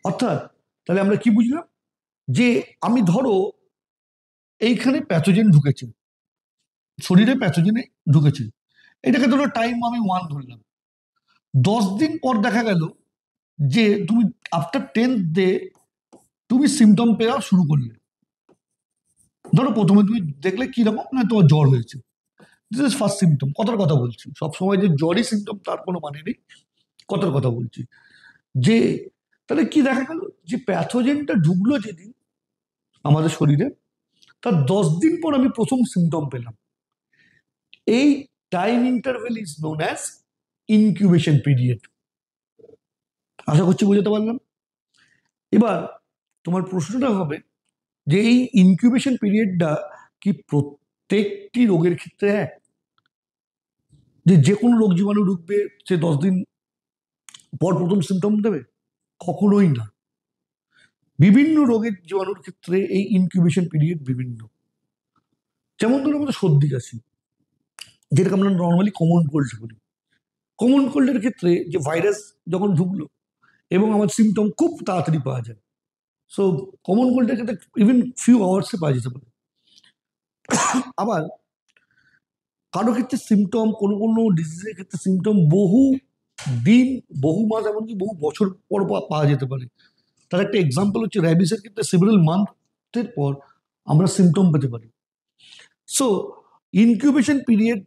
অর্থাৎ তাহলে আমরা কি বুঝলাম, যে আমি ধরো এইখানে প্যাথোজেন ঢুকেছে, শরীরে প্যাথোজেনে ঢুকেছে, এটাকে ধরো টাইম আমি 1 ধরলাম। 10 দিন পর দেখা গেল যে তুমি আফটার 10th ডে তুমি সিমটম পেয়ে শুরু করলে। ধরো প্রথমে তুমি দেখলে কিরকম না তোমার জ্বর হয়েছে, দিস ইজ ফার্স্ট সিমটম। কথার কথা বলছি, সবসময় যে জ্বরই সিমটম তার কোনো মানে নেই, কথার কথা বলছি। যে তাহলে কি দেখা গেল, যে প্যাথোজেনটা ঢুকলো যেদিন আমাদের শরীরে, তার 10 দিন পর আমি প্রথম সিমটম পেলাম। এই time interval is known as incubation period. আশা করছি বুঝতে পারলাম। এবার তোমার প্রশ্নটা হবে যে এই ইনকিউবেশন পিরিয়ডটা কি প্রত্যেকটি রোগের ক্ষেত্রে এক, যে কোনো রোগ জীবাণু ঢুকবে সে 10 দিন পর প্রথম সিমটম দেবে? কখনোই না। বিভিন্ন রোগের জীবাণুর ক্ষেত্রে এই ইনকিউবেশন পিরিয়ড বিভিন্ন। যেমন ধরো আমাদের সর্দি কাশি, যেটাকে আমরা নর্মালি কমন কোল্ড বলি। কমন কোল্ডের ক্ষেত্রে যে ভাইরাস যখন ঢুকলো এবং আমার সিমটম খুব তাড়াতাড়ি পাওয়া যায়। সো কমন কোল্ডের ক্ষেত্রে ইভেন ফিউ আওয়ার্সে পাওয়া যেতে পারে। আবার কারো ক্ষেত্রে সিমটম, কোনো কোনো ডিজিজের ক্ষেত্রে সিমটম বহু দিন, বহু মাস, এমনকি বহু বছর পর পাওয়া যেতে পারে। তার একটা এক্সাম্পল হচ্ছে র্যাবিসের ক্ষেত্রে সেভারাল মান্থের পর আমরা সিমটম পেতে পারি। সো ইনকিউবেশন পিরিয়ড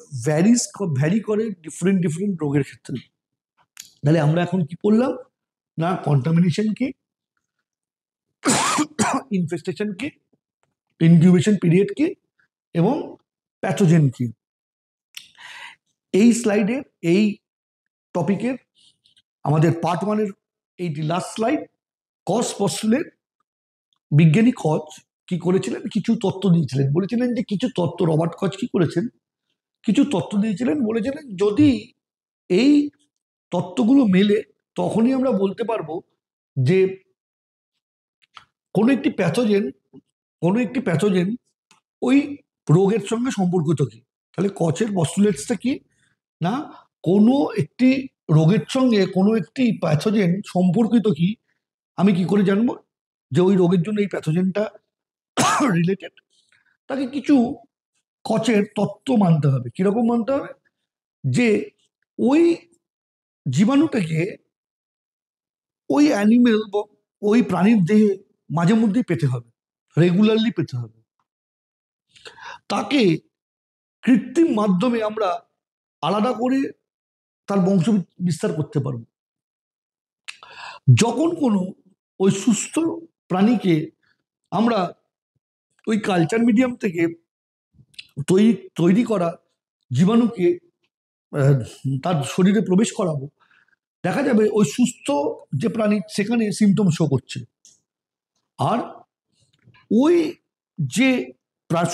ভ্যারি করে ডিফারেন্ট রোগের ক্ষেত্রে। তাহলে আমরা এখন কি করলাম না, কন্টামিনেশন কি, ইনফেস্টেশন কি, ইনকিউবেশন পিরিয়ড কি এবং প্যাথোজেন কি। এই স্লাইডের এই টপিকের আমাদের পার্ট 1-এর এইটি লাস্ট স্লাইড। কজ পস্টুলেট, বিজ্ঞানী কজ কি করেছিলেন, কিছু তত্ত্ব দিয়েছিলেন। বলেছিলেন যে কিছু তত্ত্ব, রবার্ট কজ কি করেছেন, কিছু তত্ত্ব দিয়েছিলেন, বলেছিলেন যদি এই তত্ত্বগুলো মেলে তখনই আমরা বলতে পারবো যে কোনো একটি প্যাথোজেন ওই রোগের সঙ্গে সম্পর্কিত কি। তাহলে কচের পস্টুলেটসটা কি না, কোনো একটি রোগের সঙ্গে কোনো একটি প্যাথোজেন সম্পর্কিত কি, আমি কি করে জানবো যে ওই রোগের জন্য এই প্যাথোজেনটা রিলেটেড? তাকে কিছু কচের তত্ত্ব মানতে হবে। কিরকম মানতে হবে? যে ওই জীবাণুটাকে ওই অ্যানিমেল বা ওই প্রাণীর দেহে মাঝে মধ্যেই পেতে হবে, রেগুলারলি পেতে হবে। তাকে কৃত্রিম মাধ্যমে আমরা আলাদা করে তার বংশ বিস্তার করতে পারবো। যখন কোনো ওই সুস্থ প্রাণীকে আমরা ওই কালচার মিডিয়াম থেকে তৈরি করা জীবাণুকে তার শরীরে প্রবেশ করাবো, দেখা যাবে ওই সুস্থ যে প্রাণী সেখানে সিমটম শো করছে, আর ওই যে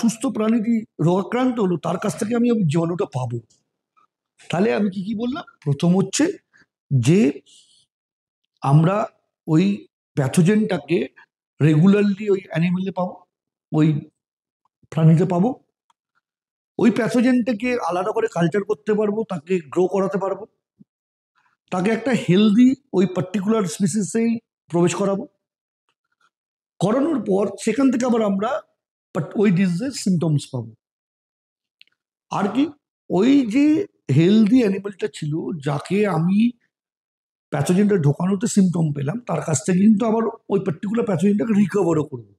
সুস্থ প্রাণীটি রোগাক্রান্ত হলো তার কাছ থেকে আমি জীবাণুটা পাবো। তাহলে আমি কি কি বললাম? প্রথম হচ্ছে যে আমরা ওই প্যাথোজেনটাকে রেগুলারলি ওই অ্যানিমেলে পাবো, ওই প্রাণীতে পাবো। ওই প্যাথোজেনটাকে আলাদা করে কালচার করতে পারবো, তাকে গ্রো করাতে পারবো, তাকে একটা হেলদি ওই পার্টিকুলার স্পিসিসেই প্রবেশ করাবো। করানোর পর সেখান থেকে আবার আমরা ওই ডিজিজের সিমটমস পাবো। আর কি, ওই যে হেলদি অ্যানিমেলটা ছিল যাকে আমি প্যাথোজেনটা ঢোকানোতে সিমটম পেলাম, তার কাছ থেকে কিন্তু আবার ওই পার্টিকুলার প্যাথোজেনটাকে রিকভারও করবো।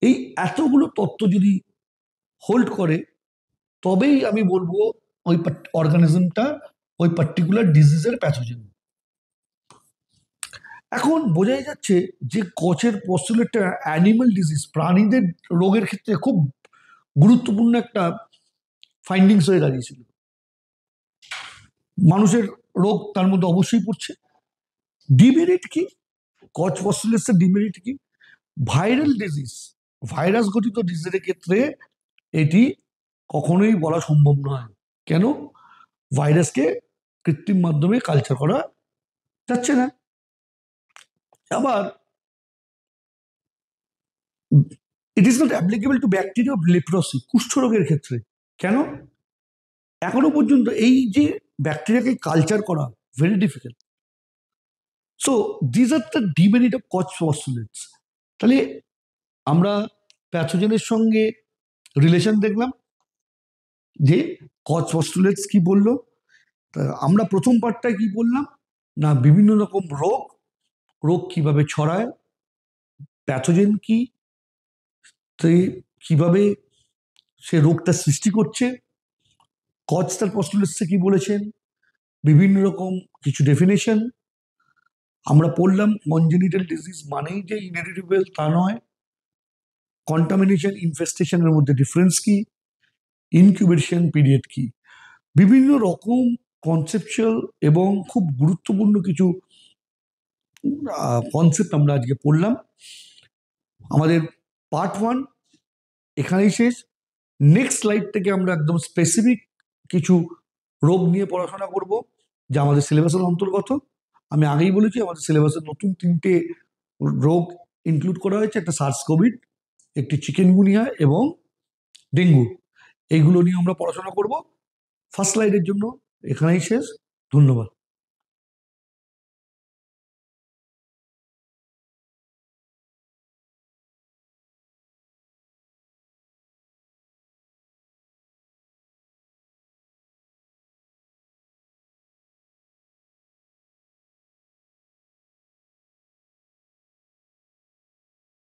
এই এতগুলো তত্ত্ব যদি হোল্ড করে তবেই আমি বলবো ওই অর্গানিজমটা ওই পার্টিকুলার ডিজিজের প্যাথোজেন। এখন বোঝাই যাচ্ছে যে কচের পস্তুলেটটা অ্যানিমাল ডিজিজ, প্রাণীদের রোগের ক্ষেত্রে খুব গুরুত্বপূর্ণ একটা ফাইন্ডিংস হয়ে দাঁড়িয়েছিল। মানুষের রোগ তার মধ্যে অবশ্যই পড়ছে। ডিমেরিট কি কচ পস্তুলেটসের? ডিমেরিট কি? ভাইরাল ডিজিজ, ভাইরাস ঘটিত ডিজিজের ক্ষেত্রে এটি কখনোই বলা সম্ভব নয়। কেন? ভাইরাসকে কৃত্রিম মাধ্যমে কালচার করা যাচ্ছে না। আবার it is not applicable to bacteria of leprosy, কুষ্ঠ রোগের ক্ষেত্রে। কেন? এখনো পর্যন্ত এই যে ব্যাকটেরিয়াকে কালচার করা very difficult. So these are the demerit of কচ পস্তুলেটস। তাহলে আমরা প্যাথোজেনের সঙ্গে রিলেশন দেখলাম যে কচ পস্তুলেটস কি বললো। আমরা প্রথম পার্টটায় কি বললাম না, বিভিন্ন রকম রোগ, রোগ কিভাবে ছড়ায়, প্যাথোজেন কি, কিভাবে সে রোগটা সৃষ্টি করছে, কচ তার পস্তুলেটসে কি বলেছেন, বিভিন্ন রকম কিছু ডেফিনেশন আমরা পড়লাম। কনজেনিটাল ডিজিজ মানেই যে ইনহেরিটেবল তা নয়, কন্টামিনেশন ইনফেস্টেশনের মধ্যে ডিফারেন্স কি, ইনকিউবেশন পিরিয়ড কি, বিভিন্ন রকম কনসেপচুয়াল এবং খুব গুরুত্বপূর্ণ কিছু কনসেপ্ট আমরা আজকে পড়লাম। আমাদের পার্ট 1 এখানেই শেষ। নেক্সট স্লাইড থেকে আমরা একদম স্পেসিফিক কিছু রোগ নিয়ে পড়াশোনা করব যা আমাদের সিলেবাসের অন্তর্গত। আমি আগেই বলেছি আমাদের সিলেবাসের নতুন 3টে রোগ ইনক্লুড করা হয়েছে, একটা সার্স কোভিড, একটি চিকেনগুনিয়া এবং ডেঙ্গু। এইগুলো নিয়ে আমরা পড়াশোনা করব। ফার্স্ট স্লাইডের জন্য এখানেই শেষ। ধন্যবাদ।